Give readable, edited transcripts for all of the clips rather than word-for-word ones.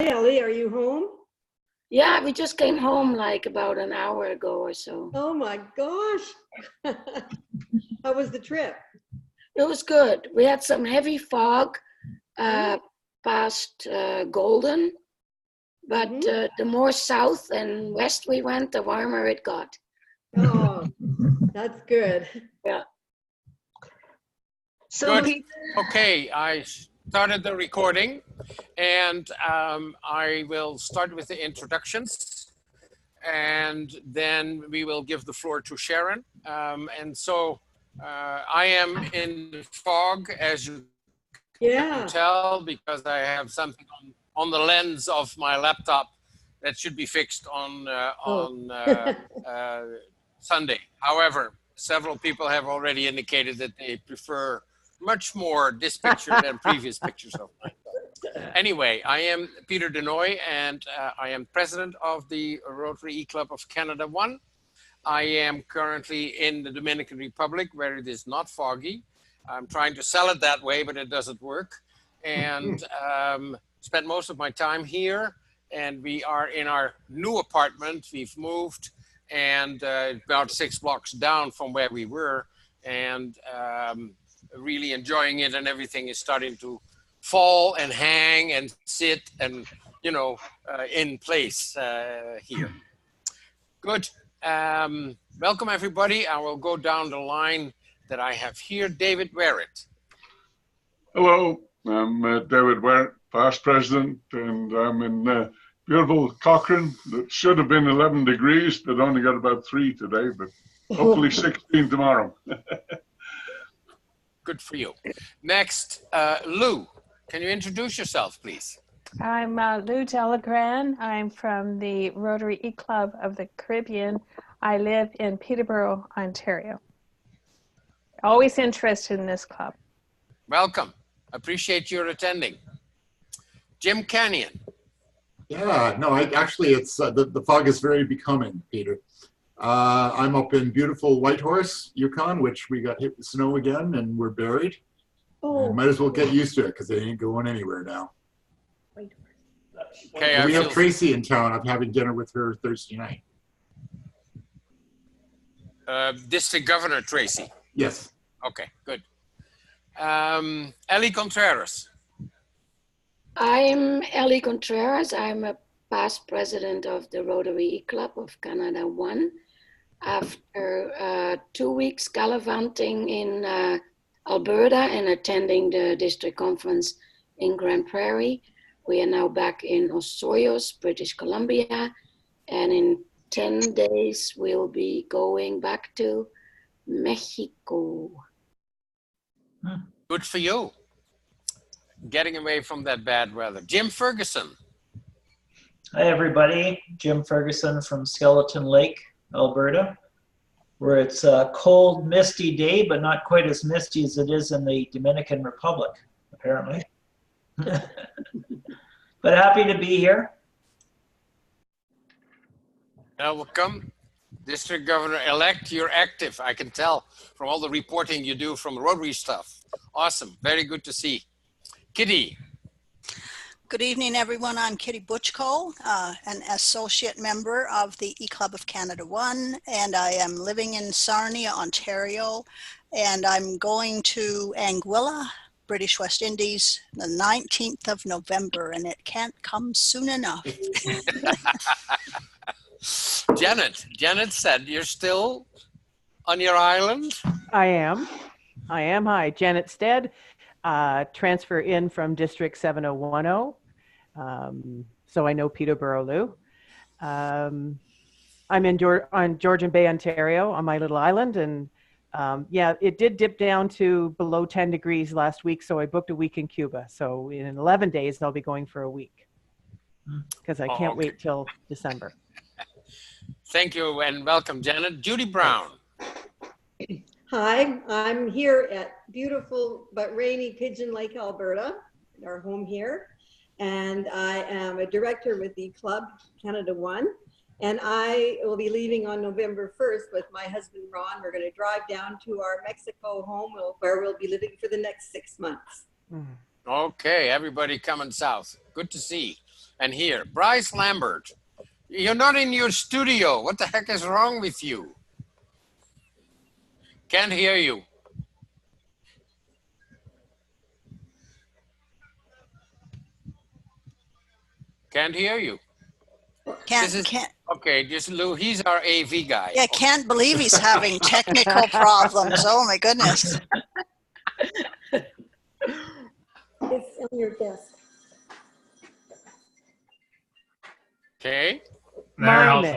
Ellie, are you home? Yeah, we just came home like about an hour ago or so. Oh my gosh. How was the trip? It was good. We had some heavy fog past Golden, but the more south and west we went, the warmer it got. Oh, that's good. Yeah. So good. Okay, I started the recording, and I will start with the introductions, and then we will give the floor to Sharon. I am in the fog, as you can tell, because I have something on the lens of my laptop that should be fixed on Sunday. However, several people have already indicated that they prefer much more this picture than previous pictures of mine. Anyway, I am Peter Denoy, and I am president of the Rotary E-Club of Canada 1. I am currently in the Dominican Republic, where it is not foggy. I'm trying to sell it that way, but it doesn't work. And spent most of my time here, and we are in our new apartment. We've moved, and about 6 blocks down from where we were, and really enjoying it, and everything is starting to fall and hang and sit and, you know, in place here. Good. Welcome, everybody. I will go down the line that I have here. David Werrett. Hello, I'm David Werrett, past president, and I'm in beautiful Cochrane. It should have been 11 degrees, but only got about 3 today, but hopefully 16 tomorrow. Good for you. Next, Lou, can you introduce yourself, please? I'm Lou Delagran. I'm from the Rotary E-Club of the Caribbean. I live in Peterborough, Ontario. Always interested in this club. Welcome. Appreciate your attending. Jim Canyon. Yeah, no, actually, it's the fog is very becoming, Peter. I'm up in beautiful Whitehorse, Yukon, which we got hit with snow again, and we're buried. Oh. Might as well get used to it because they ain't going anywhere now. Okay, we have Tracy in town. I'm having dinner with her Thursday night. District Governor Tracy. Yes. Okay, good. Ellie Contreras. I'm Ellie Contreras. I'm a past president of the Rotary E-Club of Canada 1. After 2 weeks gallivanting in Alberta and attending the district conference in Grand Prairie, we are now back in Osoyoos, British Columbia, and in 10 days we'll be going back to Mexico. Good for you. Getting away from that bad weather. Jim Ferguson. Hi everybody, Jim Ferguson from Skeleton Lake, Alberta, where it's a cold, misty day, but not quite as misty as it is in the Dominican Republic, apparently. But happy to be here. Welcome. District Governor-elect, you're active, I can tell from all the reporting you do from Rotary stuff. Awesome, very good to see. Kitty. Good evening, everyone. I'm Kitty Butchko, an associate member of the E-Club of Canada 1, and I am living in Sarnia, Ontario, and I'm going to Anguilla, British West Indies, the 19th of November, and it can't come soon enough. Janet said you're still on your island? I am. Hi, Janet Stead. Transfer in from District 7010. So I know Peterborough, Lou. I'm on Georgian Bay, Ontario, on my little island. And yeah, it did dip down to below 10 degrees last week. So I booked a week in Cuba. So in 11 days, I'll be going for a week because I can't wait till December. Thank you and welcome, Janet. Judy Brown. Hi, I'm here at beautiful but rainy Pigeon Lake, Alberta, our home here. And I am a director with the Club Canada 1. And I will be leaving on November 1st with my husband, Ron. We're going to drive down to our Mexico home where we'll be living for the next 6 months. Okay, everybody coming south. Good to see. and here. Bryce Lambert, you're not in your studio. What the heck is wrong with you? Can't hear you. Can't hear you. Okay, just Lou, he's our AV guy. Yeah, can't believe he's having technical problems. Oh my goodness. It's on your desk. Okay. There, how's that?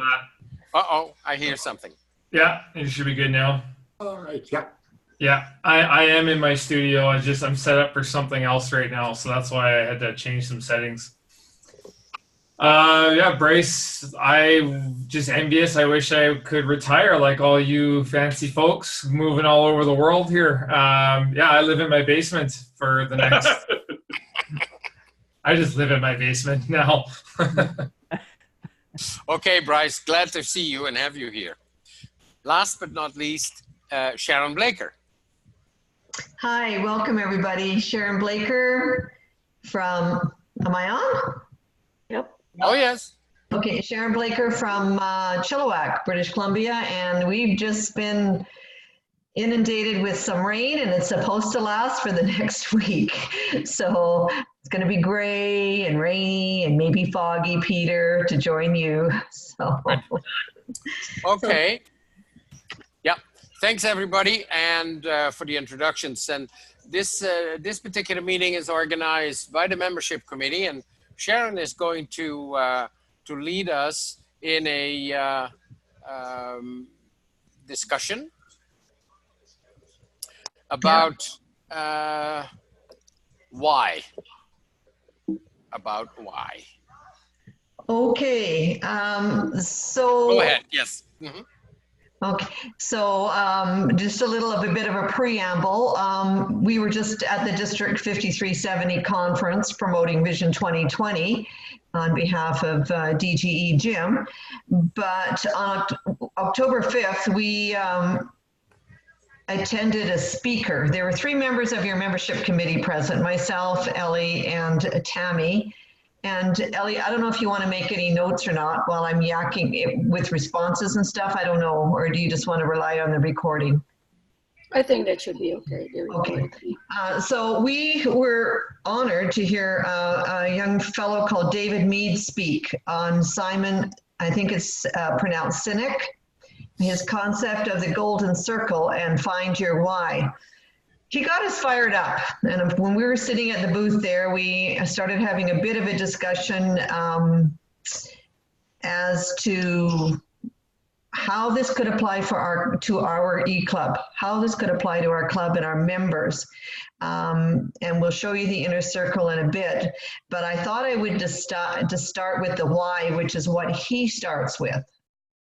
Uh-oh, I hear something. Yeah, it should be good now. All right, yeah. Yeah, I am in my studio. I'm set up for something else right now, so that's why I had to change some settings. Yeah, Bryce, I just envious. I wish I could retire like all you fancy folks moving all over the world here. Yeah, I live in my basement for the next. I just live in my basement now. Okay, Bryce, glad to see you and have you here. Last but not least, Sharon Blaker. Hi, welcome everybody. Sharon Blaker from, am I on? Yep. Oh, yes. Okay, Sharon Blaker from Chilliwack, British Columbia, and we've just been inundated with some rain and it's supposed to last for the next week. So it's going to be gray and rainy and maybe foggy, Peter, to join you. So. Okay. Yeah. Thanks, everybody, and for the introductions. And this particular meeting is organized by the membership committee, and Sharon is going to lead us in a discussion about why. About why. Okay, so. Go ahead, yes. Mm-hmm. Okay, so just a bit of a preamble. We were just at the District 5370 conference promoting Vision 2020 on behalf of DGE Jim. But on October 5th, we attended a speaker. There were 3 members of your membership committee present, myself, Ellie, and Tammy. And Ellie, I don't know if you want to make any notes or not while I'm yakking with responses and stuff. I don't know. Or do you just want to rely on the recording? I think that should be okay. Okay. So we were honored to hear a young fellow called David Mead speak on Simon, I think it's pronounced Sinek, his concept of the golden circle and find your why. He got us fired up. And when we were sitting at the booth there, we started having a bit of a discussion as to how this could apply to our e-club, how this could apply to our club and our members. And we'll show you the inner circle in a bit. But I thought I would just start with the why, which is what he starts with.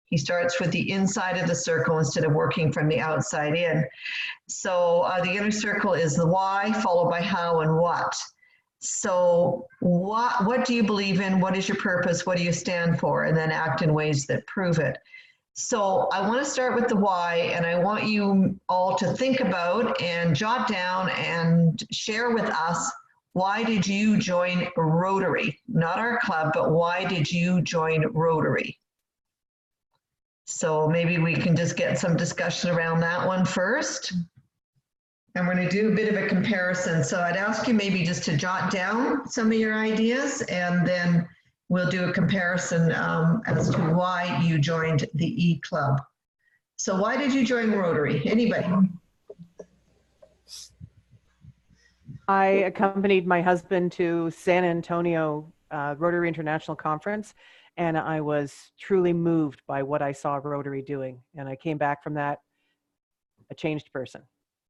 He starts with the inside of the circle instead of working from the outside in. So the inner circle is the why, followed by how and what. So what do you believe in? What is your purpose? What do you stand for? And then act in ways that prove it. So I want to start with the why, and I want you all to think about and jot down and share with us, why did you join Rotary? Not our club, but why did you join Rotary? So maybe we can just get some discussion around that one first. And we're going to do a bit of a comparison. So I'd ask you maybe just to jot down some of your ideas, and then we'll do a comparison as to why you joined the E-Club. So why did you join Rotary? Anybody? I accompanied my husband to San Antonio Rotary International Conference, and I was truly moved by what I saw Rotary doing. And I came back from that a changed person.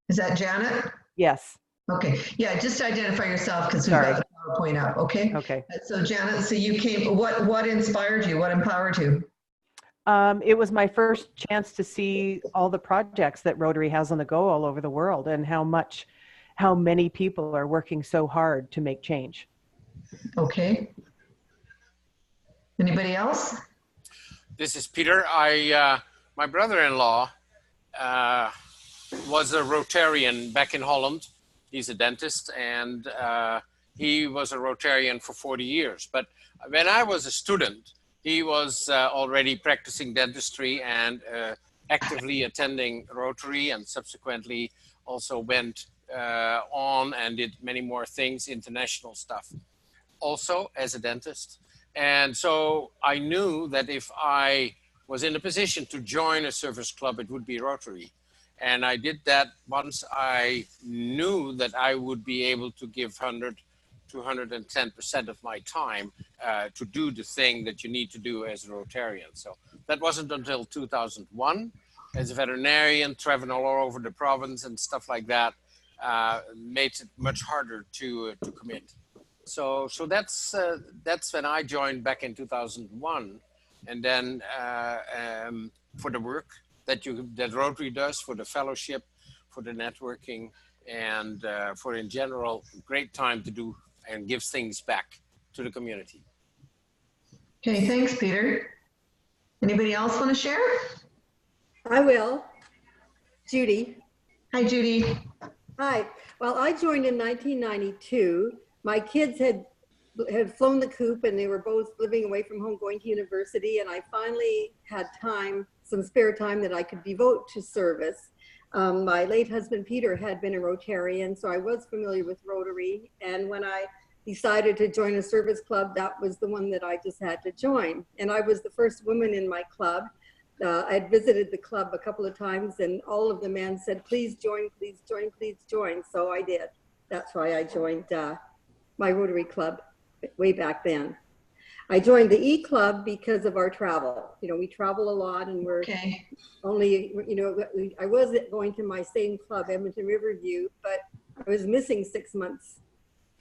Is that Janet? Yes. Okay. Yeah, just identify yourself because we've got the PowerPoint up. Okay. Okay. So Janet, so you came, what inspired you? What empowered you? It was my first chance to see all the projects that Rotary has on the go all over the world, and how many people are working so hard to make change. Okay. Anybody else? This is Peter. My brother-in-law was a Rotarian back in Holland. He's a dentist, and he was a Rotarian for 40 years. But when I was a student, he was already practicing dentistry and actively attending Rotary, and subsequently also went on and did many more things, international stuff, also as a dentist. And so I knew that if I was in a position to join a service club, it would be Rotary. And I did that once I knew that I would be able to give 100 to 110% of my time to do the thing that you need to do as a Rotarian. So that wasn't until 2001. As a veterinarian, traveling all over the province and stuff like that, made it much harder to commit. So that's when I joined back in 2001, and then for the work that Rotary does, for the fellowship, for the networking, and for in general, great time to do and give things back to the community. Okay, thanks, Peter. Anybody else want to share? I will. Judy. Hi, Judy. Hi. Well, I joined in 1992. My kids had flown the coop, and they were both living away from home, going to university. And I finally had time, some spare time that I could devote to service. My late husband, Peter, had been a Rotarian, so I was familiar with Rotary. And when I decided to join a service club, that was the one that I just had to join. And I was the first woman in my club. I'd visited the club a couple of times, and all of the men said, please join, please join, please join. So I did. That's why I joined my Rotary Club way back then. I joined the E-Club because of our travel. You know, we travel a lot, and we're only, you know, I was going to my same club, Edmonton Riverview, but I was missing 6 months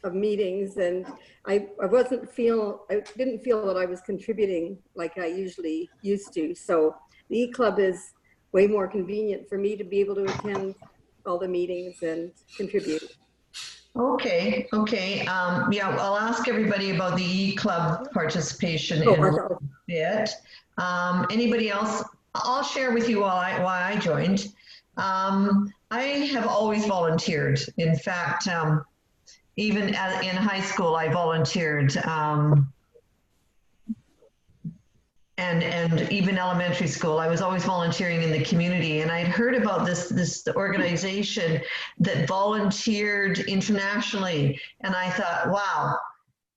of meetings, and I didn't feel that I was contributing like I usually used to. So the E-Club is way more convenient for me to be able to attend all the meetings and contribute. Okay. Yeah, I'll ask everybody about the E-Club participation in a little bit. Anybody else? I'll share with you why I joined. I have always volunteered. In fact, even in high school, I volunteered, and even elementary school, I was always volunteering in the community. And I'd heard about this organization that volunteered internationally, and I thought, wow,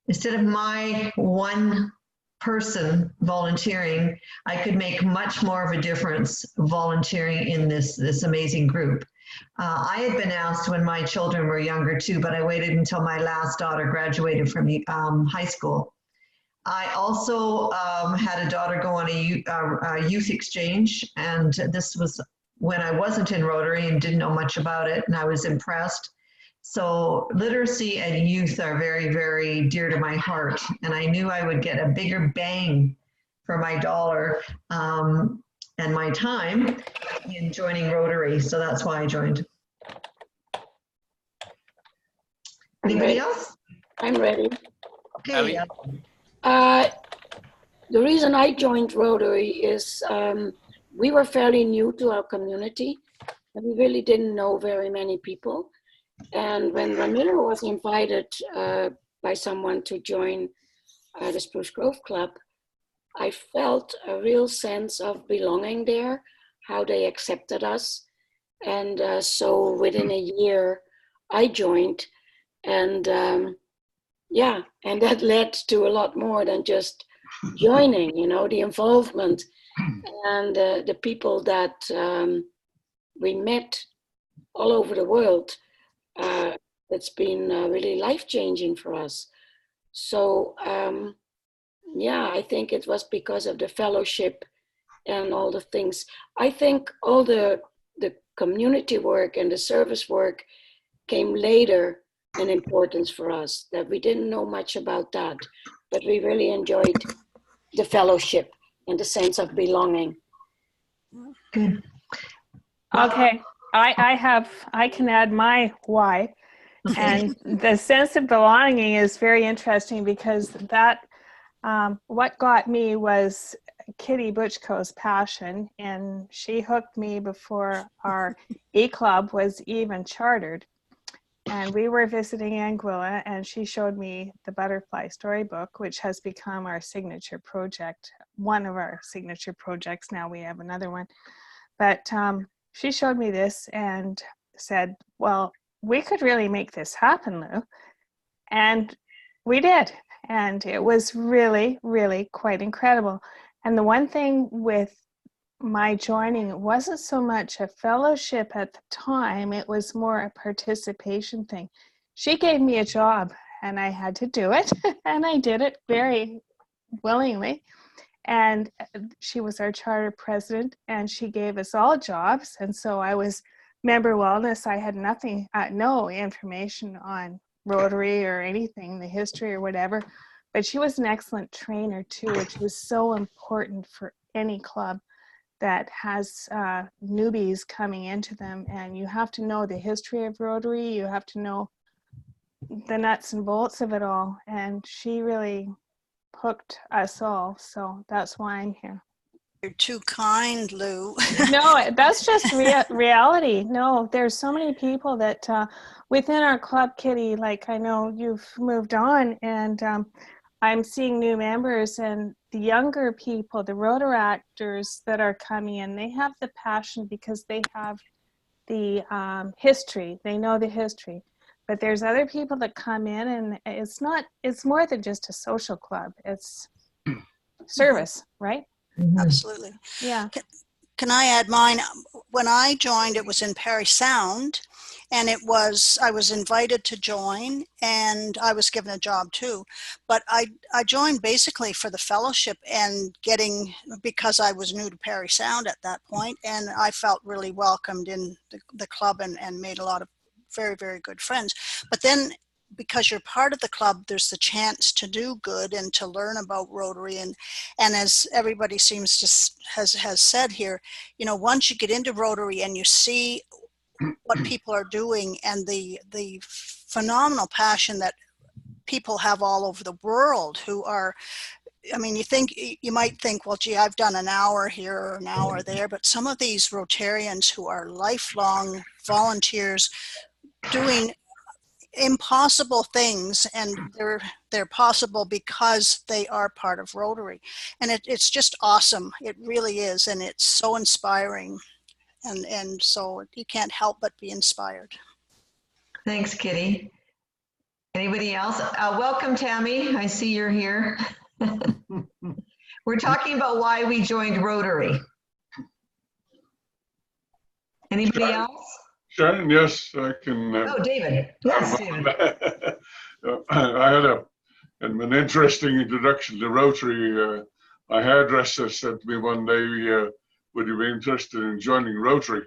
instead of my one person volunteering, I could make much more of a difference volunteering in this amazing group. I had been asked when my children were younger too, but I waited until my last daughter graduated from high school. I also had a daughter go on a youth exchange, and this was when I wasn't in Rotary and didn't know much about it, and I was impressed. So literacy and youth are very, very dear to my heart, and I knew I would get a bigger bang for my dollar and my time in joining Rotary, so that's why I joined. Anybody else? I'm ready. Okay. The reason I joined Rotary is we were fairly new to our community, and we really didn't know very many people. And when Ramiro was invited by someone to join the Spruce Grove Club, I felt a real sense of belonging there, how they accepted us. And so within a year, I joined. And yeah, and that led to a lot more than just joining, you know, the involvement and the people that we met all over the world. It's been really life-changing for us. So yeah, I think it was because of the fellowship and all the things. I think all the community work and the service work came later in importance for us, that we didn't know much about that, but we really enjoyed the fellowship and the sense of belonging. Good. Okay, I can add my why. And the sense of belonging is very interesting because that, what got me was Kitty Butchko's passion, and she hooked me before our E-Club was even chartered. And we were visiting Anguilla, and she showed me the Butterfly Storybook, which has become our signature project, one of our signature projects. Now we have another one. But she showed me this and said, well, we could really make this happen, Lou. And we did. And it was really, really quite incredible. And the one thing with my joining, it wasn't so much a fellowship at the time, it was more a participation thing. She gave me a job and I had to do it, and I did it very willingly. And she was our charter president, and she gave us all jobs. And so I was member wellness. I had nothing, no information on Rotary or anything, the history or whatever, but she was an excellent trainer too, which was so important for any club that has newbies coming into them. And you have to know the history of Rotary, you have to know the nuts and bolts of it all. And she really hooked us all. So that's why I'm here. You're too kind, Lou. No, that's just reality. No, there's so many people that within our club, Kitty, like I know you've moved on, and I'm seeing new members, and the younger people, the Rotaractors that are coming in, they have the passion because they have the history. They know the history. But there's other people that come in, and it's more than just a social club. It's service, right? Absolutely. Yeah. Can I add mine? When I joined, it was in Parry Sound, and I was invited to join, and I was given a job too. But I joined basically for the fellowship and because I was new to Parry Sound at that point, and I felt really welcomed in the club and made a lot of very, very good friends. But then, because you're part of the club, there's the chance to do good and to learn about Rotary. And as everybody seems to has said here, you know, once you get into Rotary and you see what people are doing and the phenomenal passion that people have all over the world who are, I mean, you might think, well, gee, I've done an hour here or an hour there, but some of these Rotarians who are lifelong volunteers doing impossible things, and they're possible because they are part of Rotary, and it's just awesome. It really is, and it's so inspiring, and so you can't help but be inspired. Thanks, Kitty. Anybody else? Welcome, Tammy. I see you're here. We're talking about why we joined Rotary. Anybody else? Sharon, yes, I can. Oh, David. Yes, David. I had an interesting introduction to Rotary. My hairdresser said to me one day, would you be interested in joining Rotary?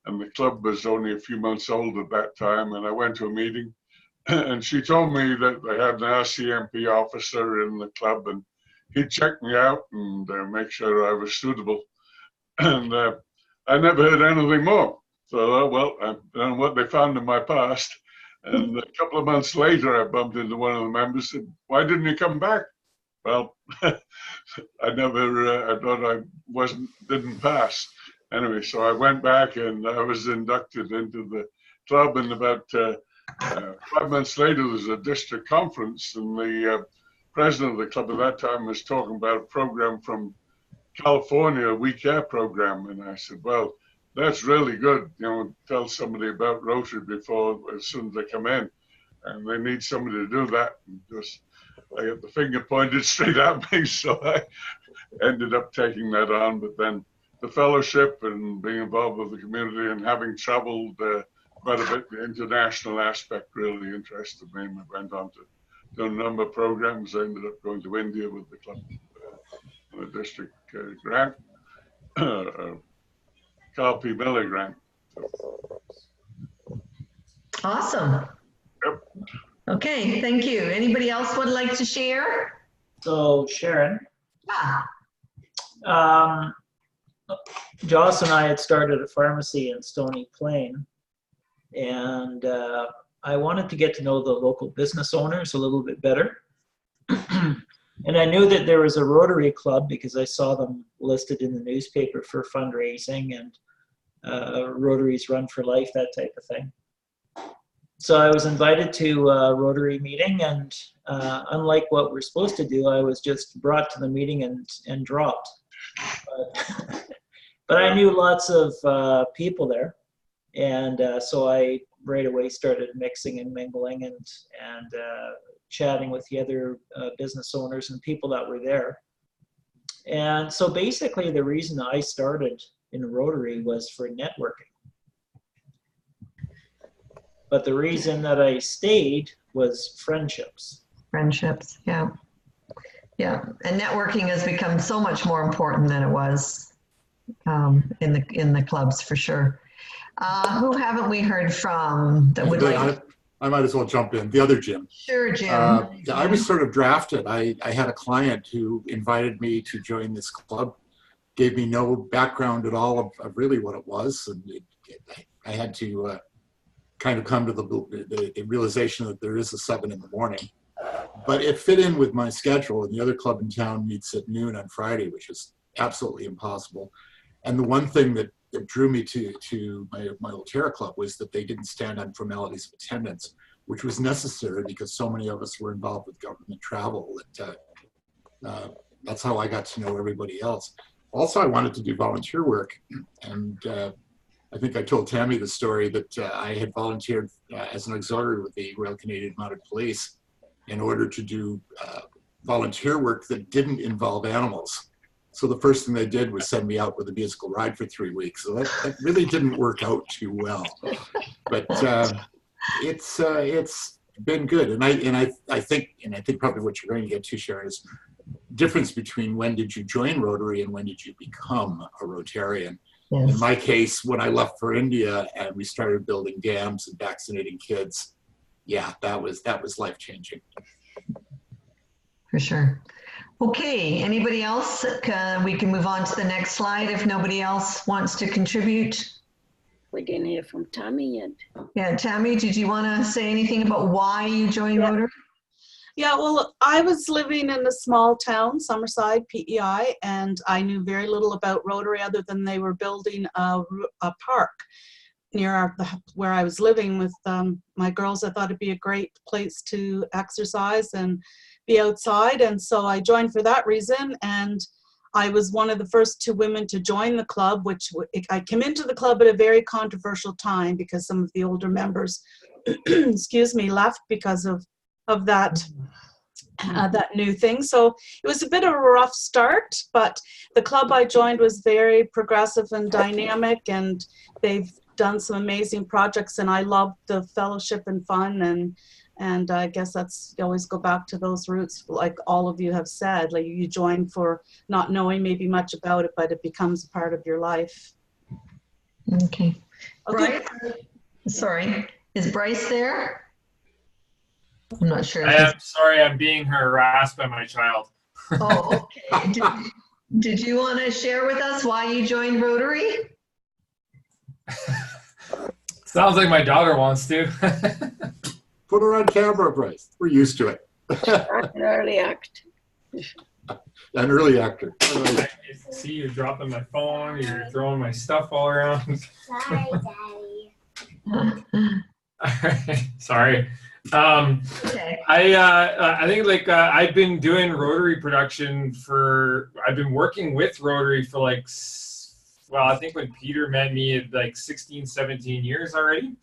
And the club was only a few months old at that time, and I went to a meeting, and she told me that they had an RCMP officer in the club, and he'd check me out and make sure I was suitable. And I never heard anything more. So, well, I don't know what they found in my past. And a couple of months later, I bumped into one of the members and said, why didn't you come back? Well, I thought I didn't pass. Anyway, so I went back and I was inducted into the club, and about 5 months later, there was a district conference, and the president of the club at that time was talking about a program from California, a We Care program. And I said, well, that's really good. You know, tell somebody about Rotary as soon as they come in, and they need somebody to do that. And just, I got the finger pointed straight at me, so I ended up taking that on. But then the fellowship and being involved with the community and having traveled quite a bit, the international aspect really interested me. And I went on to do a number of programs. I ended up going to India with the club on a district grant. Carl P. Miller grant. Awesome. Yep. Okay, thank you. Anybody else would like to share? So Sharon, Yeah. Joss and I had started a pharmacy in Stony Plain, and I wanted to get to know the local business owners a little bit better. And I knew that there was a Rotary Club because I saw them listed in the newspaper for fundraising and Rotary's Run for Life, that type of thing. So I was invited to a Rotary meeting, and unlike what we're supposed to do, I was just brought to the meeting and dropped. But I knew lots of people there, and so I right away started mixing and mingling and chatting with the other business owners and people that were there. And so basically the reason I started in Rotary was for networking. But the reason that I stayed was friendships. Friendships, yeah. Yeah, and networking has become so much more important than it was in the clubs, for sure. Who haven't we heard from that would like? I might as well jump in. The other Jim. Sure, Jim. I was sort of drafted. I had a client who invited me to join this club, gave me no background at all of really what it was, and I had to kind of come to the realization that there is a 7 in the morning. But it fit in with my schedule, and the other club in town meets at noon on Friday, which is absolutely impossible. And the one thing that drew me to my Altera club was that they didn't stand on formalities of attendance, which was necessary because so many of us were involved with government travel that that's how I got to know everybody else. Also, I wanted to do volunteer work, and I think I told Tammy the story that I had volunteered as an auxiliary with the Royal Canadian Mounted Police in order to do volunteer work that didn't involve animals. So the first thing they did was send me out with a musical ride for 3 weeks. So that really didn't work out too well. But it's been good. And I think probably what you're going to get to, Sharon, is difference between when did you join Rotary and when did you become a Rotarian. Yes. In my case, when I left for India and we started building dams and vaccinating kids, yeah, that was life-changing. For sure. Okay, anybody else? We can move on to the next slide if nobody else wants to contribute. We didn't hear from Tammy yet. Yeah, Tammy, did you want to say anything about why you joined Rotary? Yeah, well, I was living in a small town, Summerside, PEI, and I knew very little about Rotary other than they were building a park near where I was living with my girls. I thought it'd be a great place to exercise and be outside, and so I joined for that reason. And I was one of the first 2 women to join the club, which I came into the club at a very controversial time because some of the older members, excuse me, left because of that that new thing. So it was a bit of a rough start, but the club I joined was very progressive and dynamic, and they've done some amazing projects, and I love the fellowship and fun, and I guess that's, you always go back to those roots, like all of you have said. Like, you join for not knowing maybe much about it, but it becomes a part of your life. Okay. Okay. Bryce? Sorry, is Bryce there? I'm not sure. I am sorry, I'm being harassed by my child. Oh, okay. Did you want to share with us why you joined Rotary? Sounds like my daughter wants to. Put her on camera, Bryce. We're used to it. An early act. An early actor. I see you dropping my phone. You're throwing my stuff all around. Sorry, Daddy. Sorry. Okay. I think I've been doing Rotary production I've been working with Rotary for I think when Peter met me at 16, 17 years already.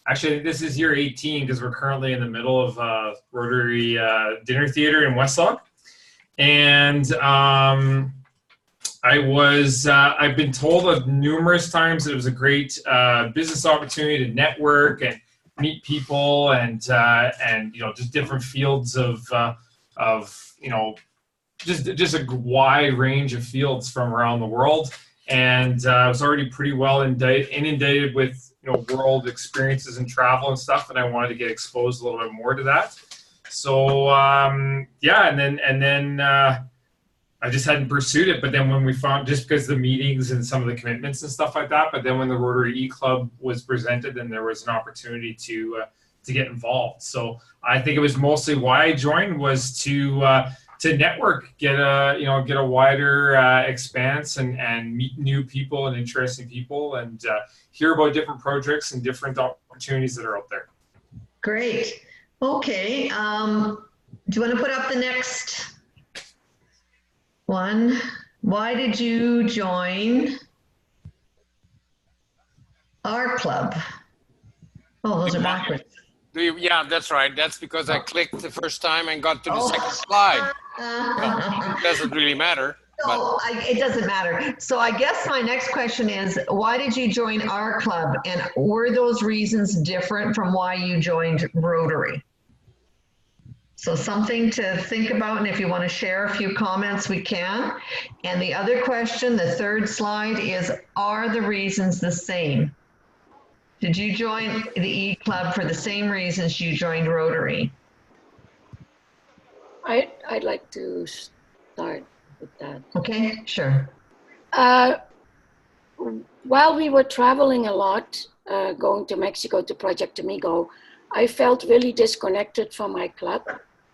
Actually, this is year 18 because we're currently in the middle of Rotary Dinner Theater in Westlock. And I've been told numerous times that it was a great business opportunity to network and meet people and just different fields of just a wide range of fields from around the world. And I was already pretty well inundated with world experiences and travel and stuff, and I wanted to get exposed a little bit more to that. So yeah, and then I just hadn't pursued it. But then when we found, just because the meetings and some of the commitments and stuff like that, but then when the Rotary E-Club was presented, then there was an opportunity to get involved. So I think it was mostly why I joined was to network, get a wider expanse and meet new people and interesting people and hear about different projects and different opportunities that are out there. Great. Okay. Do you want to put up the next one? Why did you join our club? Oh, those are backwards. Yeah, that's right. That's because I clicked the first time and got to the second slide. It doesn't really matter. So it doesn't matter. So I guess my next question is, why did you join our club? And were those reasons different from why you joined Rotary? So something to think about, and if you want to share a few comments, we can. And the other question, the third slide, is, are the reasons the same? Did you join the E-Club for the same reasons you joined Rotary? I'd like to start with that. Okay, sure. While we were traveling a lot, going to Mexico to Project Amigo, I felt really disconnected from my club,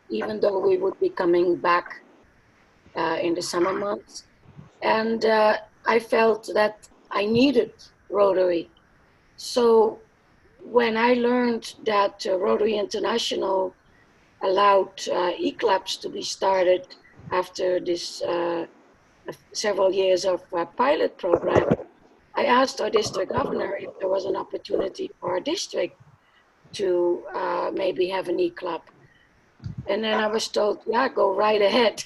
even though we would be coming back in the summer months. And I felt that I needed Rotary. So when I learned that Rotary International allowed e-clubs to be started after this several years of pilot program, I asked our district governor if there was an opportunity for our district to maybe have an e-club. And then I was told, yeah, go right ahead.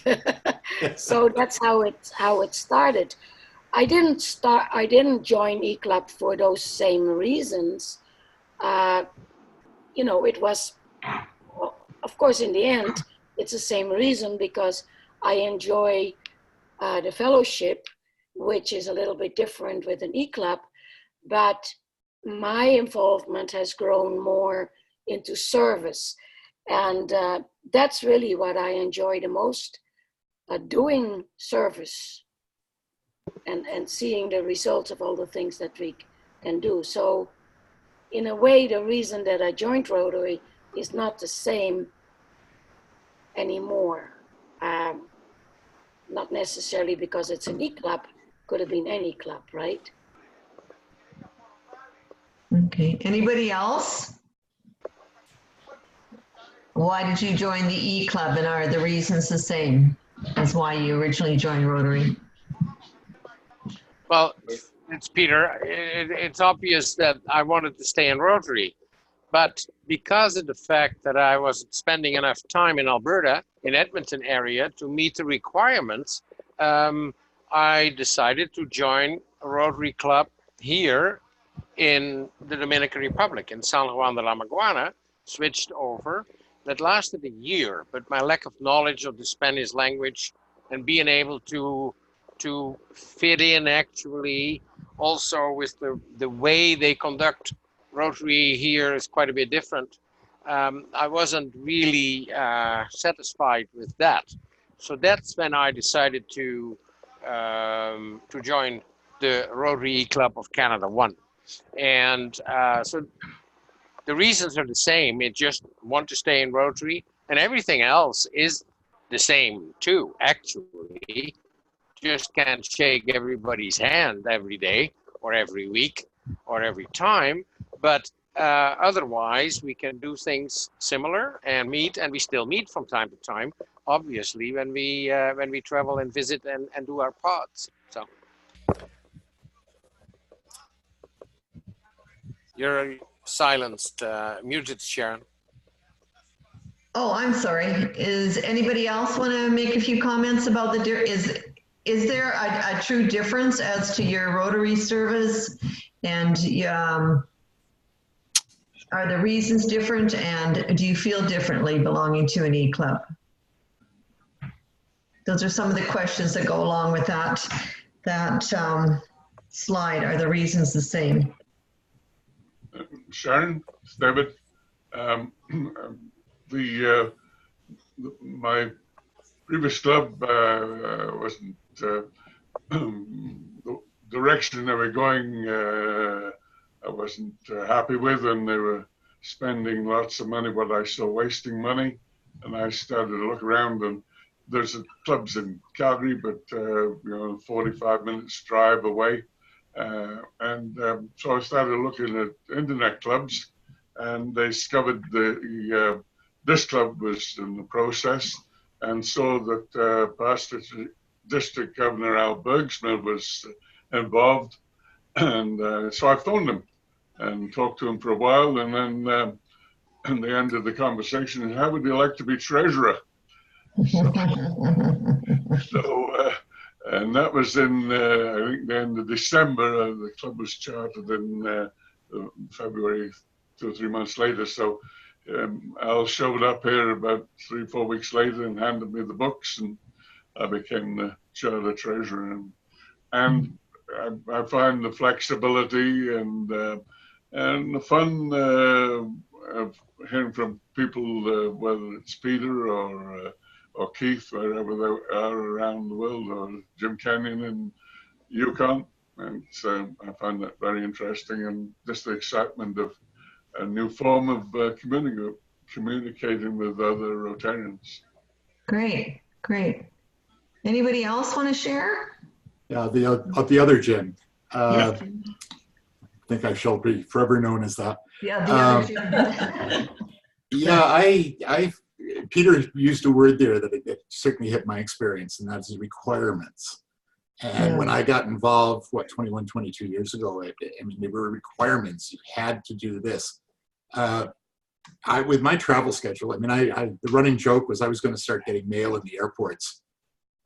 So that's how it started. I didn't join e-club for those same reasons. You know, it was, of course, in the end, it's the same reason, because I enjoy the fellowship, which is a little bit different with an e-club, but my involvement has grown more into service. And that's really what I enjoy the most, doing service and seeing the results of all the things that we can do. So in a way, the reason that I joined Rotary is not the same anymore. Not necessarily because it's an e-club, could have been any club, right? Okay, anybody else? Why did you join the E-Club, and are the reasons the same as why you originally joined Rotary? Well, it's Peter. It's obvious that I wanted to stay in Rotary, but because of the fact that I wasn't spending enough time in Alberta, in Edmonton area, to meet the requirements, I decided to join a Rotary Club here in the Dominican Republic, in San Juan de la Maguana, switched over. That lasted a year, but my lack of knowledge of the Spanish language and being able to fit in actually also with the way they conduct Rotary here is quite a bit different. I wasn't really satisfied with that. So that's when I decided to join the Rotary Club of Canada 1. And so the reasons are the same. It just want to stay in Rotary, and everything else is the same too, actually. Just can't shake everybody's hand every day or every week or every time. But otherwise, we can do things similar and meet, and we still meet from time to time, obviously, when we travel and visit and do our pods. So you're silenced, muted, Sharon. Oh, I'm sorry. Is anybody else want to make a few comments about is there a true difference as to your Rotary service, and are the reasons different, and do you feel differently belonging to an E-Club? Those are some of the questions that go along with that slide. Are the reasons the same? Sharon, it's David. My previous club wasn't the direction they were going. I wasn't happy with, and they were spending lots of money, but I still wasting money. And I started to look around, and there's clubs in Calgary, but 45 minutes drive away. So I started looking at internet clubs, and they discovered this club was in the process, and so that past District Governor Al Bergsma was involved, and so I phoned him and talked to him for a while, and then at the end of the conversation, how would you like to be treasurer? And that was in, I think, the end of December. The club was chartered in February, 2 or 3 months later. So Al showed up here about 3 or 4 weeks later and handed me the books, and I became the charter treasurer. And I find the flexibility and the fun of hearing from people, whether it's Peter or Keith, wherever they are around the world, or Jim Kenyon in Yukon. And so I find that very interesting, and just the excitement of a new form of communicating with other Rotarians. Great, great. Anybody else want to share? Yeah, the other Jim. I think I shall be forever known as that. Yeah, the other Jim. Yeah, Peter used a word there that it certainly hit my experience, and that's requirements. And when I got involved, 21, 22 years ago, I mean, there were requirements. You had to do this. With my travel schedule, I mean, the running joke was I was going to start getting mail in the airports.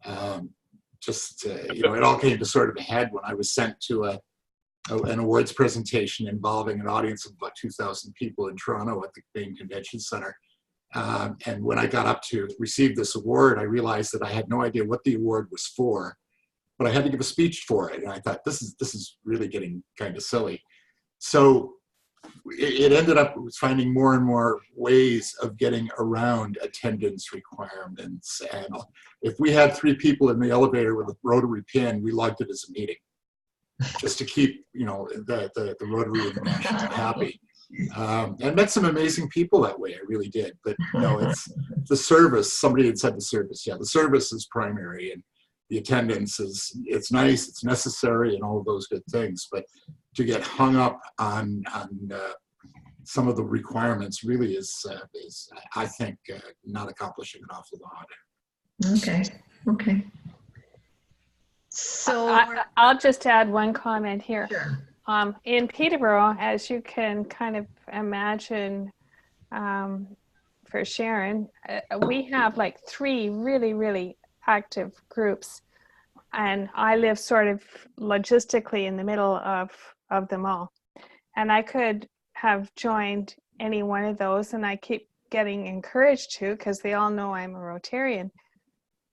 It all came to sort of a head when I was sent to an awards presentation involving an audience of about 2,000 people in Toronto at the main convention center. And when I got up to receive this award, I realized that I had no idea what the award was for, but I had to give a speech for it. And I thought, this is really getting kind of silly. So it ended up finding more and more ways of getting around attendance requirements. And if we had 3 people in the elevator with a rotary pin, we logged it as a meeting, just to keep, the Rotary International happy. I met some amazing people that way. I really did. But it's the service. Somebody had said the service. Yeah, the service is primary, and the attendance it's nice, it's necessary, and all of those good things. But to get hung up on some of the requirements really is I think, not accomplishing an awful lot. Okay. So I'll just add one comment here. Sure. In Peterborough, as you can kind of imagine, for Sharon, we have like 3 really, really active groups, and I live sort of logistically in the middle of them all. And I could have joined any one of those, and I keep getting encouraged to, because they all know I'm a Rotarian.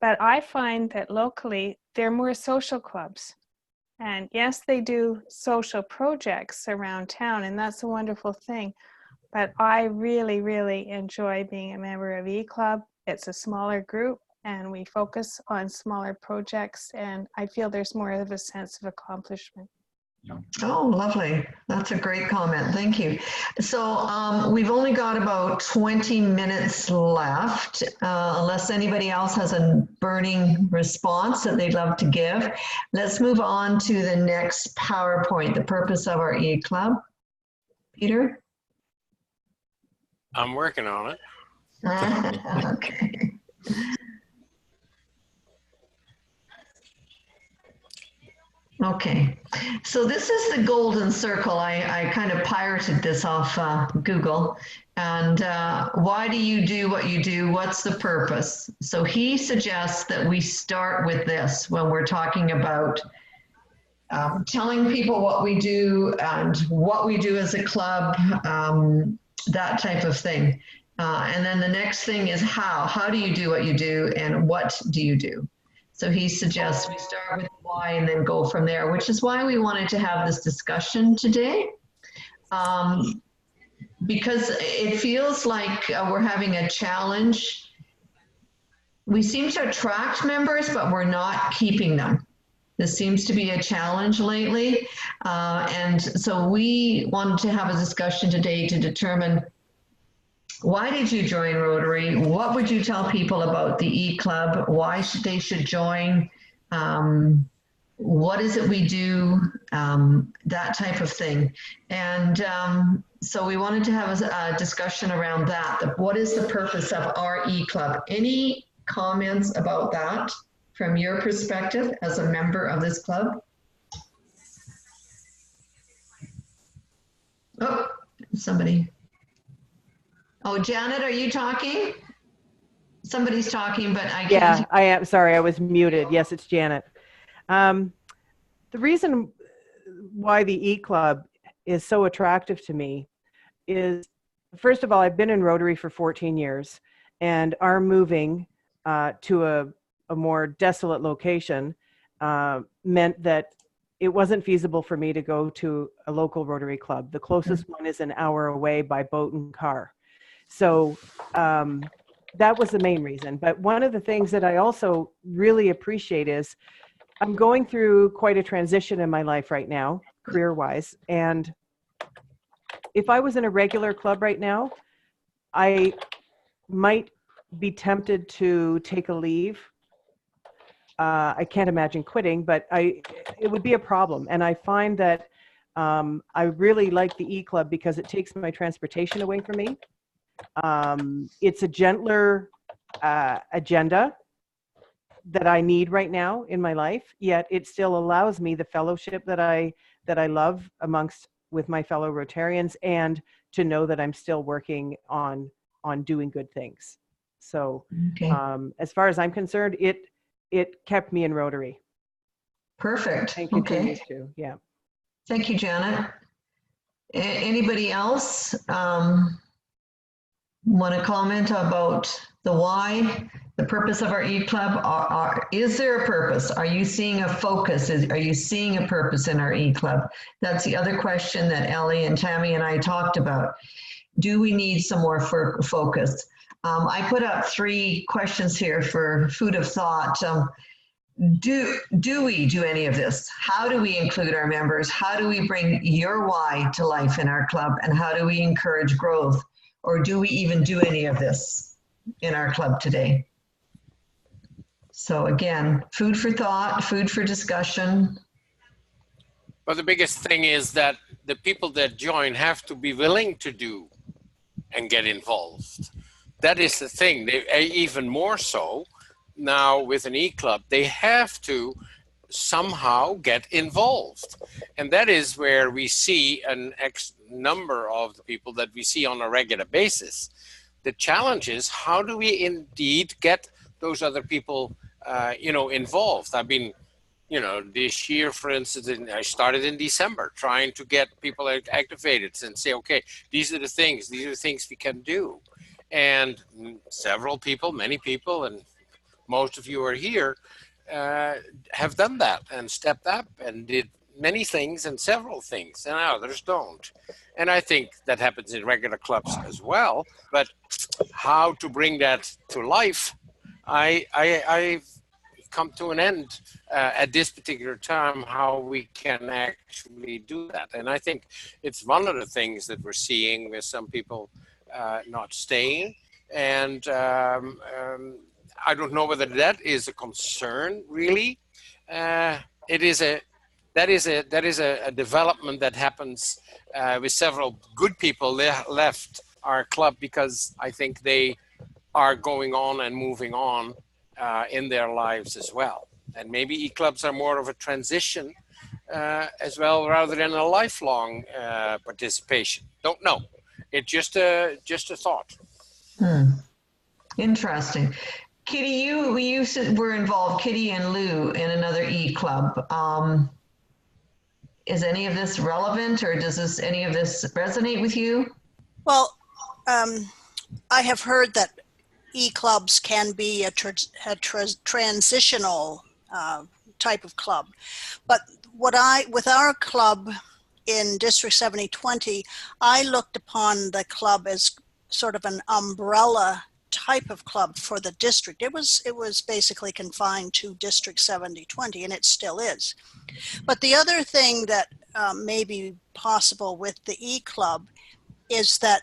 But I find that locally, they're more social clubs. And yes, they do social projects around town, and that's a wonderful thing. But I really, really enjoy being a member of E-Club. It's a smaller group, and we focus on smaller projects, and I feel there's more of a sense of accomplishment. Oh, lovely. That's a great comment. Thank you. So we've only got about 20 minutes left, unless anybody else has a burning response that they'd love to give. Let's move on to the next PowerPoint, the purpose of our E-Club. Peter? I'm working on it. Okay. Okay, so this is the golden circle. I kind of pirated this off Google. And why do you do what you do? What's the purpose? So he suggests that we start with this when we're talking about telling people what we do and what we do as a club, that type of thing. And then the next thing is how. How do you do what you do, and what do you do? So he suggests we start with why and then go from there, which is why we wanted to have this discussion today. Because it feels like we're having a challenge. We seem to attract members, but we're not keeping them. This seems to be a challenge lately. And so we wanted to have a discussion today to determine, why did you join Rotary? What would you tell people about the E-Club? Why they should join? What is it we do? That type of thing. And So we wanted to have a discussion around that. What is the purpose of our e-club? Any comments about that from your perspective as a member of this club? Oh, somebody. Oh, Janet, are you talking? Somebody's talking, but I can't. Yeah, I am. Sorry, I was muted. Yes, it's Janet. The reason why the E-Club is so attractive to me is, first of all, I've been in Rotary for 14 years, and our moving to a more desolate location meant that it wasn't feasible for me to go to a local Rotary Club. The closest one is an hour away by boat and car. So that was the main reason. But one of the things that I also really appreciate is I'm going through quite a transition in my life right now, career-wise. And if I was in a regular club right now, I might be tempted to take a leave. I can't imagine quitting, but it would be a problem. And I find that I really like the E-Club because it takes my transportation away from me. It's a gentler agenda that I need right now in my life, yet it still allows me the fellowship that I love with my fellow Rotarians, and to know that I'm still working on doing good things. So Okay. As far as I'm concerned, it kept me in Rotary. Perfect. And Okay. continues to, yeah. Thank you, Janet. Anybody else want to comment about the why, the purpose of our E-Club? Is there a purpose? Are you seeing a focus? Are you seeing a purpose in our E-Club? That's the other question that Ellie and Tammy and I talked about. Do we need some more focus? I put up 3 questions here for food of thought. Do we do any of this? How do we include our members? How do we bring your why to life in our club? And how do we encourage growth? Or do we even do any of this in our club today? So again, food for thought, food for discussion. But the biggest thing is that the people that join have to be willing to do and get involved. That is the thing. They even more so now with an E-Club, they have to somehow get involved. And that is where we see an X number of the people that we see on a regular basis. The challenge is, how do we indeed get those other people involved? I've been, this year, for instance, I started in December trying to get people activated and say, okay, these are the things we can do. And many people, and most of you are here, have done that and stepped up and did many things and several things, and others don't. And I think that happens in regular clubs as well. But how to bring that to life, I've come to an end at this particular time, how we can actually do that. And I think it's one of the things that we're seeing with some people not staying. And I don't know whether that is a concern, really. That is a development that happens with several good people left our club, because I think they are going on and moving on in their lives as well. And maybe E-Clubs are more of a transition as well, rather than a lifelong participation. Don't know. It's just a thought. Interesting. Kitty, you were involved, Kitty and Lou, in another E-Club. Is any of this relevant, or does any of this resonate with you? Well, I have heard that E-Clubs can be a transitional type of club. But with our club in District 7020, I looked upon the club as sort of an umbrella type of club for the district. It was basically confined to District 7020, and it still is. But the other thing that may be possible with the E-Club is that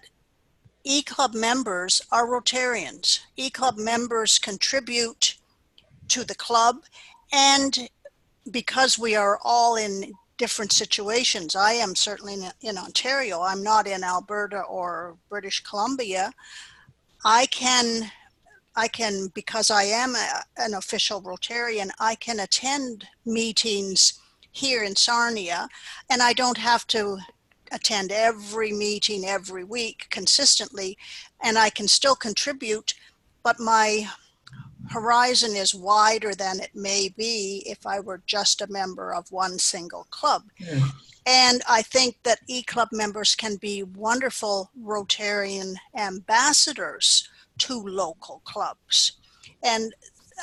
E-Club members are Rotarians. E-Club members contribute to the club, and because we are all in different situations. I am certainly in Ontario. I'm not in Alberta or British Columbia. I can, because I am an official Rotarian, I can attend meetings here in Sarnia, and I don't have to attend every meeting every week consistently, and I can still contribute, but my horizon is wider than it may be if I were just a member of one single club. Yeah. And I think that E-Club members can be wonderful Rotarian ambassadors to local clubs. And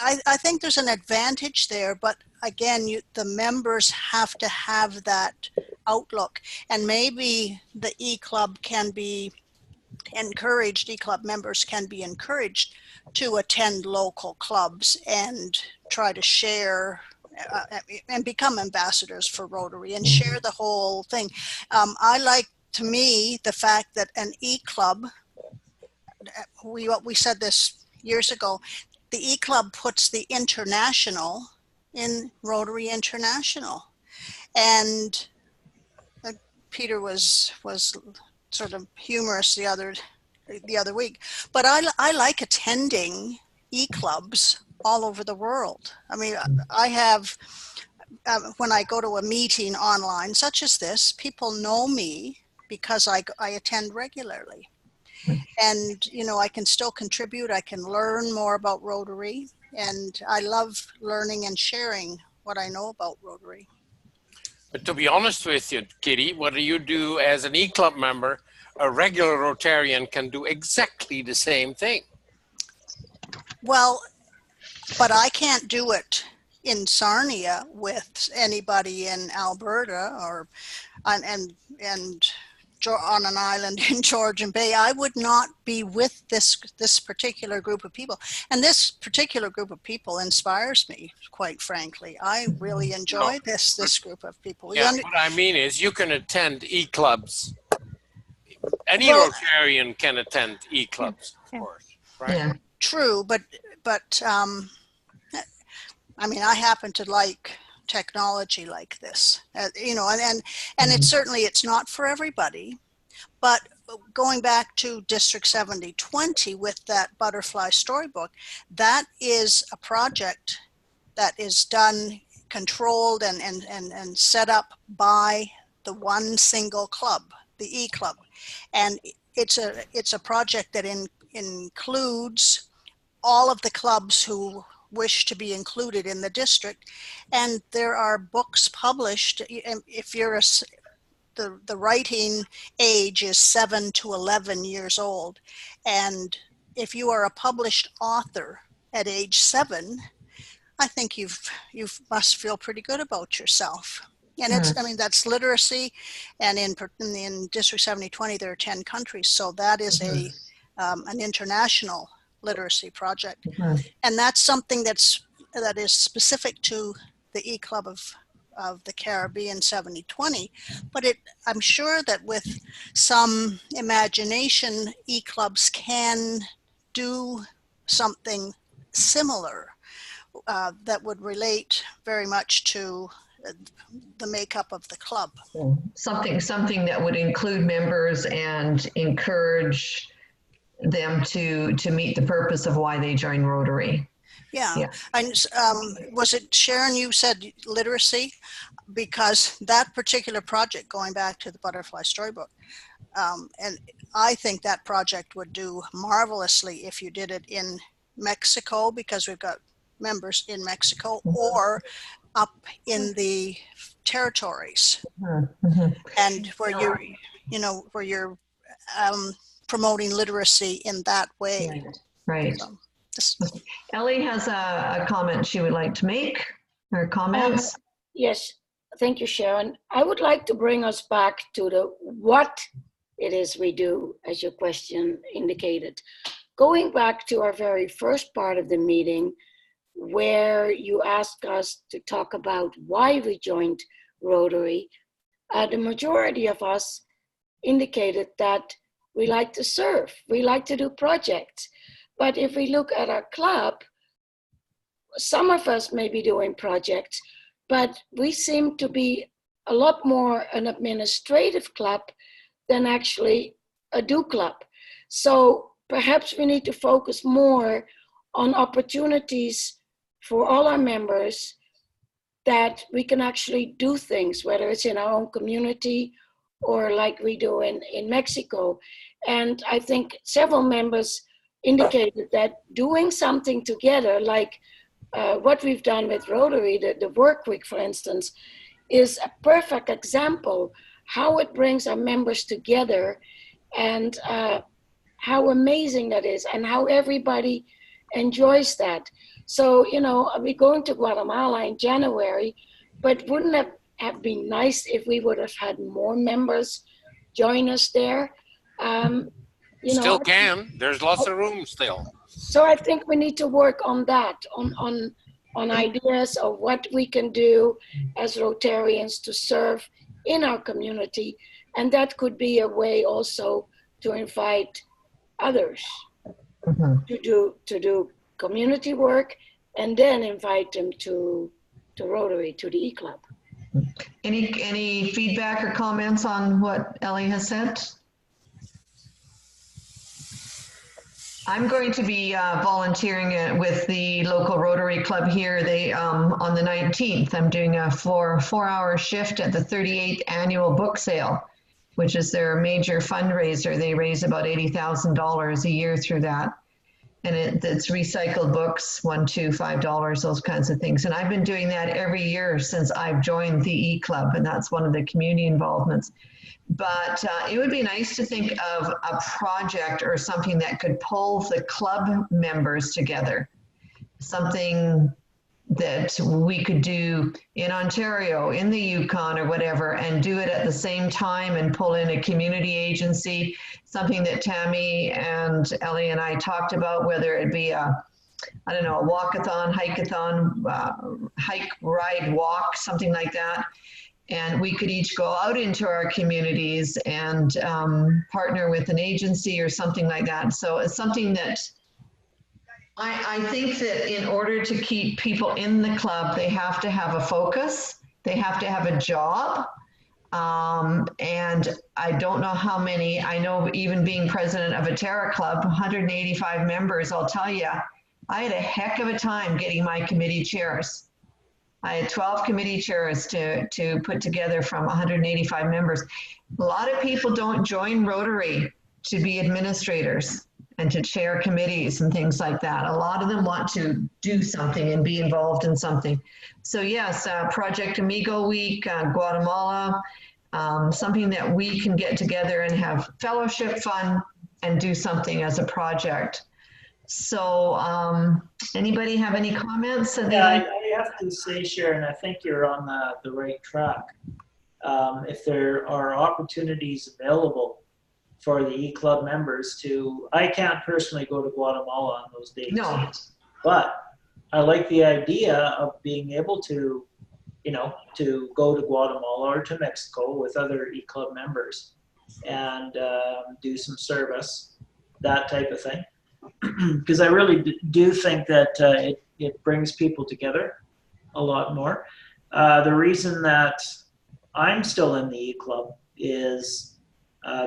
I think there's an advantage there, but again, the members have to have that outlook. And maybe the E-Club can be encouraged, E-Club members can be encouraged to attend local clubs and try to share and become ambassadors for Rotary and share the whole thing. I like, to me, the fact that an E-Club, we said this years ago, the E-Club puts the international in Rotary International. And Peter was sort of humorous the other week, but I like attending E-Clubs all over the world. I mean, I have, when I go to a meeting online such as this, people know me because I attend regularly. And, you know, I can still contribute, I can learn more about Rotary, and I love learning and sharing what I know about Rotary. But to be honest with you, Kitty, what you do as an E-Club member, a regular Rotarian can do exactly the same thing. Well, but I can't do it in Sarnia with anybody in Alberta or on an island in Georgian Bay. I would not be with this particular group of people. And this particular group of people inspires me, quite frankly. I really enjoy this group of people. Yeah, what I mean is you can attend E-Clubs. Any Rotarian can attend E-Clubs, of course, right? Yeah. True, but I mean, I happen to like technology like this, you know, and it's certainly, it's not for everybody, but going back to District 7020 with that butterfly storybook, that is a project that is done, controlled and set up by the one single club, the E-Club. And it's a project that includes all of the clubs who wish to be included in the district, and there are books published. If you're the writing age is 7 to 11 years old, and if you are a published author at age 7, I think you must feel pretty good about yourself. And it's, I mean, that's literacy, and in District 7020 there are 10 countries, so that is an international literacy project. And that's something that is specific to the E-Club of the Caribbean 7020, but I'm sure that with some imagination, E-Clubs can do something similar that would relate very much to the makeup of the club. Something that would include members and encourage them to meet the purpose of why they join Rotary. Yeah. And was it Sharon, you said literacy? Because that particular project, going back to the butterfly storybook, and I think that project would do marvelously if you did it in Mexico, because we've got members in Mexico, or up in the territories, and where you're promoting literacy in that way. Right. So, Ellie has a comment she would like to make, or comments. Yes, thank you, Sharon. I would like to bring us back to the what it is we do, as your question indicated. Going back to our very first part of the meeting, where you asked us to talk about why we joined Rotary, the majority of us indicated that we like to serve, we like to do projects. But if we look at our club, some of us may be doing projects, but we seem to be a lot more an administrative club than actually a do club. So perhaps we need to focus more on opportunities for all our members that we can actually do things, whether it's in our own community or like we do in Mexico. And I think several members indicated that doing something together, like what we've done with Rotary, the work week, for instance, is a perfect example how it brings our members together and how amazing that is and how everybody enjoys that. So, you know, we're going to Guatemala in January, but wouldn't it have been nice if we would have had more members join us there? You know, Still can. There's lots of room still. So I think we need to work on that, on ideas of what we can do as Rotarians to serve in our community. And that could be a way also to invite others to do community work and then invite them to Rotary, to the E-Club. Any feedback or comments on what Ellie has said? I'm going to be volunteering with the local Rotary Club here. They on the 19th, I'm doing a four-hour shift at the 38th annual book sale, which is their major fundraiser. They raise about $80,000 a year through that. And it's recycled books, $1, $2, $5, those kinds of things. And I've been doing that every year since I've joined the E-Club, and that's one of the community involvements. But it would be nice to think of a project or something that could pull the club members together. Something that we could do in Ontario, in the Yukon or whatever, and do it at the same time and pull in a community agency, something that Tammy and Ellie and I talked about, whether it be a walkathon, hike-a-thon, hike, ride, walk, something like that. And we could each go out into our communities and partner with an agency or something like that. So it's something that I think that in order to keep people in the club, they have to have a focus. They have to have a job. And I don't know how many, I know even being president of a Terra Club, 185 members, I'll tell you, I had a heck of a time getting my committee chairs. I had 12 committee chairs to put together from 185 members. A lot of people don't join Rotary to be administrators and to chair committees and things like that. A lot of them want to do something and be involved in something. So yes, Project Amigo Week, Guatemala, something that we can get together and have fellowship fun and do something as a project. So anybody have any comments? Yeah, I have to say, Sharon, I think you're on the right track. If there are opportunities available for the E-Club members to, I can't personally go to Guatemala on those days. No. But I like the idea of being able to, to go to Guatemala or to Mexico with other E-Club members and do some service, that type of thing. Because I really do think that it brings people together a lot more. The reason that I'm still in the E-Club is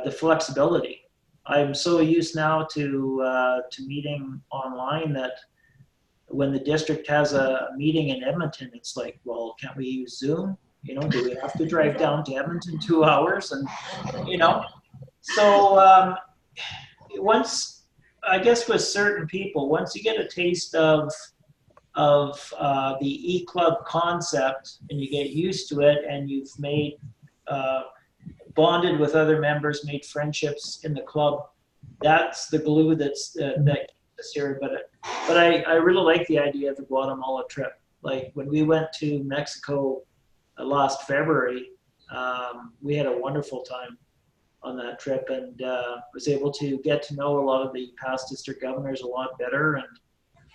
the flexibility. I'm so used now to meeting online that when the district has a meeting in Edmonton, it's like, well, can't we use Zoom? Do we have to drive down to Edmonton 2 hours? And, so once, I guess with certain people, once you get a taste of the E-Club concept and you get used to it and you've made bonded with other members, made friendships in the club, that's the glue that's that keeps us here. But I really like the idea of the Guatemala trip. Like when we went to Mexico last February, we had a wonderful time on that trip and was able to get to know a lot of the past district governors a lot better,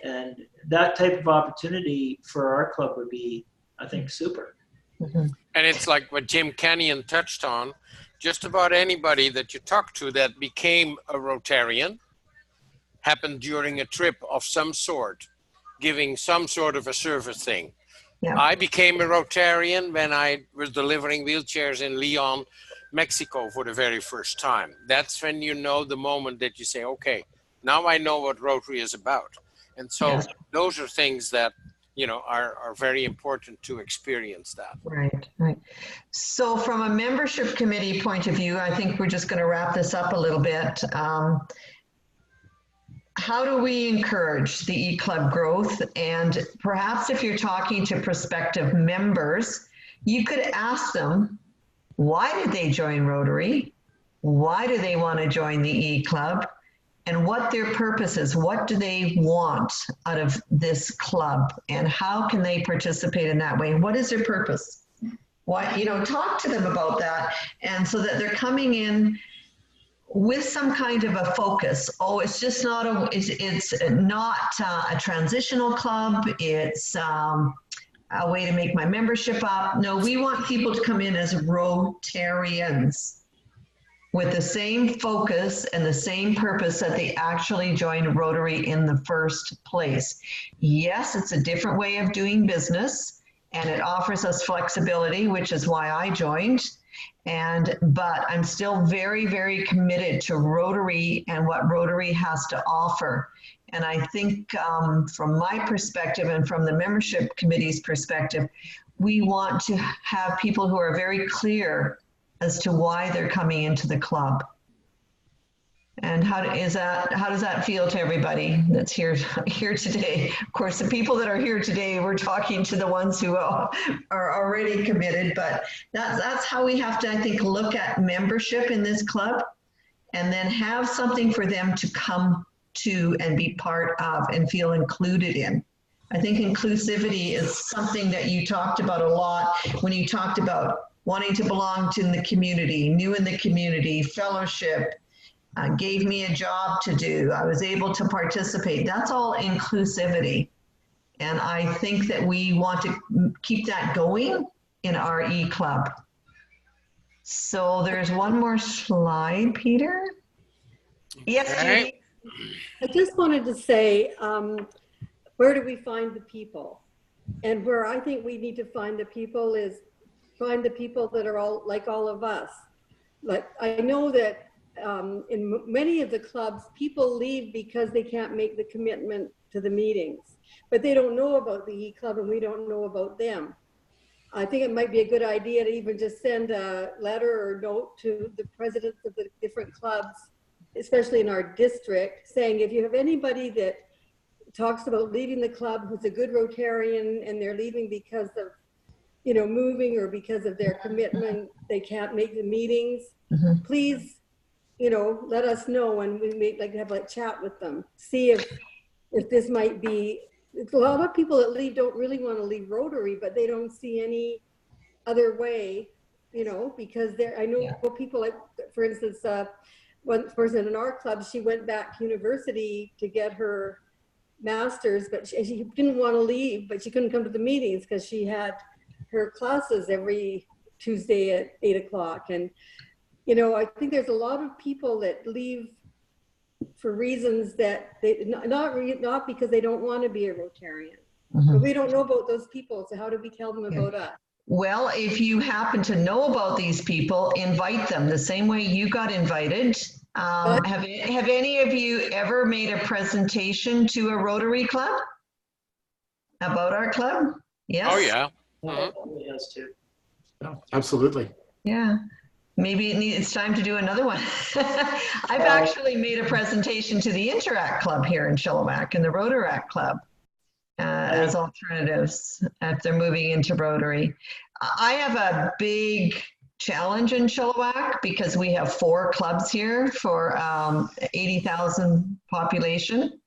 and that type of opportunity for our club would be, I think, super. Mm-hmm. And it's like what Jim Kenyon touched on, just about anybody that you talk to that became a Rotarian happened during a trip of some sort, giving some sort of a service thing. Yeah. I became a Rotarian when I was delivering wheelchairs in Leon, Mexico for the very first time. That's when you know the moment that you say, okay, now I know what Rotary is about. And so Yes. those are things that, you know, are very important to experience that. Right, right. So from a membership committee point of view, I think we're just going to wrap this up a little bit. How do we encourage the e-club growth? And perhaps if you're talking to prospective members, you could ask them, why did they join Rotary? Why do they want to join the e-club? And what their purpose is, what do they want out of this club? And how can they participate in that way? What is their purpose? Why, you know, talk to them about that. And so that they're coming in with some kind of a focus. Oh, it's just not it's not a transitional club. It's a way to make my membership up. No, we want people to come in as Rotarians with the same focus and the same purpose that they actually joined Rotary in the first place. Yes, it's a different way of doing business and it offers us flexibility, which is why I joined. But I'm still very, very committed to Rotary and what Rotary has to offer. And I think from my perspective and from the membership committee's perspective, we want to have people who are very clear as to why they're coming into the club. And how does that feel to everybody that's here today? Of course, the people that are here today, we're talking to the ones who are already committed, but that's how we have to, I think, look at membership in this club and then have something for them to come to and be part of and feel included in. I think inclusivity is something that you talked about a lot when you talked about wanting to belong to the community, new in the community, fellowship, gave me a job to do. I was able to participate. That's all inclusivity. And I think that we want to keep that going in our e-club. So there's one more slide, Peter. Yes, Okay. Judy. I just wanted to say, where do we find the people? And where I think we need to find the people is find the people that are all like all of us. Like I know that in many of the clubs, people leave because they can't make the commitment to the meetings, but they don't know about the e-club and we don't know about them. I think it might be a good idea to even just send a letter or note to the presidents of the different clubs, especially in our district, saying if you have anybody that talks about leaving the club who's a good Rotarian and they're leaving because of, you know, moving or because of their commitment, they can't make the meetings, please, you know, let us know and we may like have a chat with them. See if this might be, a lot of people that leave don't really want to leave Rotary, but they don't see any other way, you know, because I know people like, for instance, one person in our club, she went back to university to get her master's, but she didn't want to leave, but she couldn't come to the meetings because she had her classes every Tuesday at 8 o'clock. And, you know, I think there's a lot of people that leave for reasons that they, not because they don't want to be a Rotarian, but we don't know about those people. So how do we tell them about us? Well, if you happen to know about these people, invite them the same way you got invited. Have any of you ever made a presentation to a Rotary club about our club? Yes. Oh yeah. Yes, too. Yeah, absolutely. Yeah. Maybe it's time to do another one. I've actually made a presentation to the Interact Club here in Chilliwack and the Rotaract Club as alternatives if they're moving into Rotary. I have a big challenge in Chilliwack because we have 4 clubs here for 80,000 population.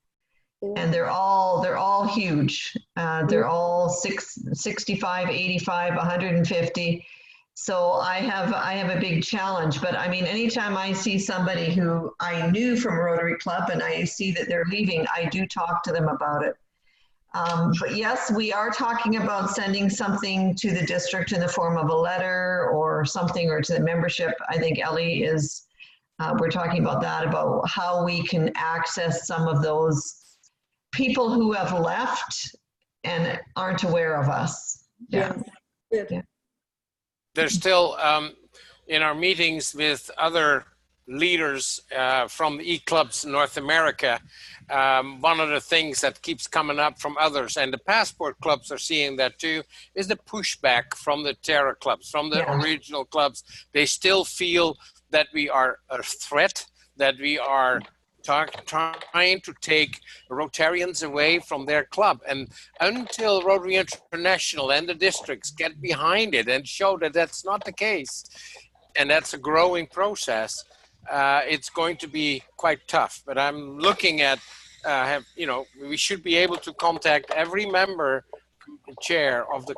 And they're all huge. They're all 65, 85, 150. So I have a big challenge, but I mean, anytime I see somebody who I knew from Rotary Club and I see that they're leaving, I do talk to them about it. But yes, we are talking about sending something to the district in the form of a letter or something, or to the membership. I think Ellie is, we're talking about that, about how we can access some of those people who have left and aren't aware of us. Yeah. Yes. Good. There's still, in our meetings with other leaders from the e-clubs in North America, one of the things that keeps coming up from others, and the passport clubs are seeing that too, is the pushback from the terror clubs, from the original clubs. They still feel that we are a threat, that we are trying to take Rotarians away from their club. And until Rotary International and the districts get behind it and show that that's not the case, and that's a growing process, it's going to be quite tough. But I'm looking at, we should be able to contact every member chair of the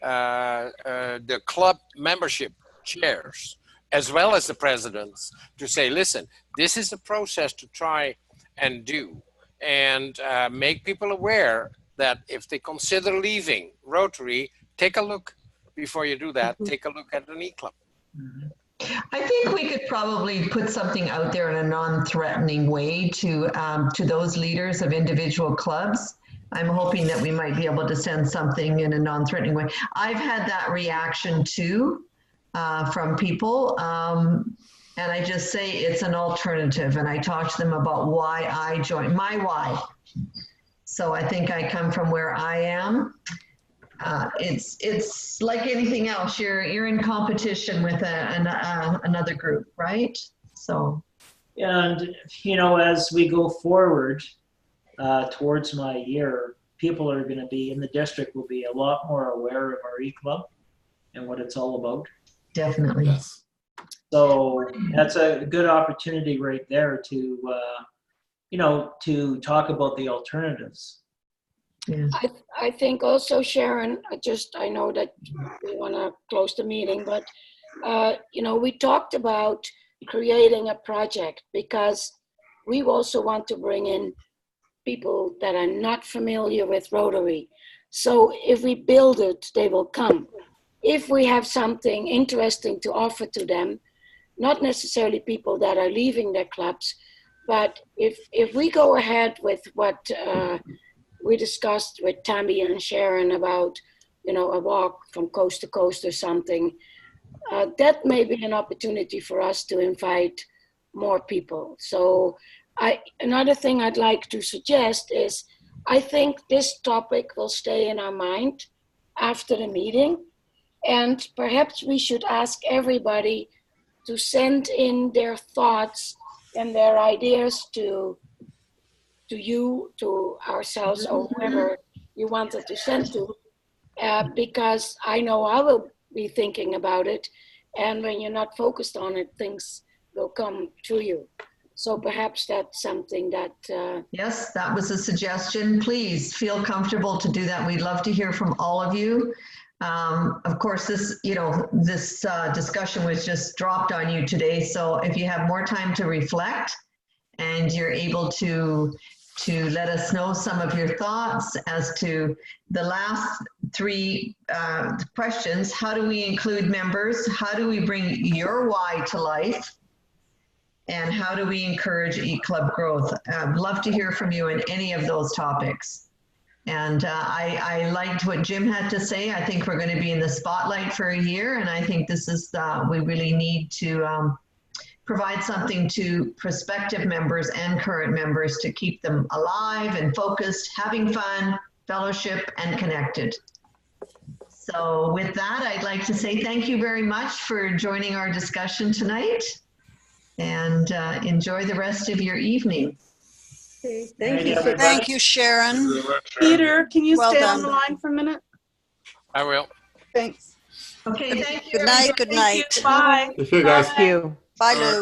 the club membership chairs, as well as the presidents, to say, listen, this is a process to try and do, and make people aware that if they consider leaving Rotary, take a look before you do that. Take a look at an e-club. I think we could probably put something out there in a non-threatening way to those leaders of individual clubs. I'm hoping that we might be able to send something in a non-threatening way. I've had that reaction too from people. And I just say it's an alternative, and I talk to them about why I joined, my why. So I think I come from where I am. It's like anything else. You're in competition with another group, right? So. And as we go forward towards my year, people are going to be in the district will be a lot more aware of our e-club and what it's all about. Definitely. Yes. So that's a good opportunity right there to, to talk about the alternatives. Yeah. I think also, Sharon, I know that we want to close the meeting, but, we talked about creating a project because we also want to bring in people that are not familiar with Rotary. So if we build it, they will come. If we have something interesting to offer to them, not necessarily people that are leaving their clubs, but if we go ahead with what we discussed with Tammy and Sharon about, a walk from coast to coast or something, that may be an opportunity for us to invite more people. So another thing I'd like to suggest is, I think this topic will stay in our mind after the meeting, and perhaps we should ask everybody to send in their thoughts and their ideas to you, to ourselves, or whoever you wanted to send to, because I know I will be thinking about it, and when you're not focused on it, things will come to you. So perhaps that's something that... Yes, that was a suggestion. Please feel comfortable to do that. We'd love to hear from all of you. Of course, this discussion was just dropped on you today. So if you have more time to reflect and you're able to let us know some of your thoughts as to the last three questions. How do we include members? How do we bring your why to life? And how do we encourage e-club growth? I'd love to hear from you on any of those topics. And I liked what Jim had to say. I think we're going to be in the spotlight for a year, and I think this is we really need to provide something to prospective members and current members to keep them alive and focused, having fun, fellowship, and connected. So with that, I'd like to say thank you very much for joining our discussion tonight, and enjoy the rest of your evening. Okay, thank you. Thank you, Sharon. Peter, can you Well stay done. on the line for a minute? I will. Thanks. Okay, thank you. Good night. Good night. Bye. Thank you, guys. Thank you. Bye, Lou.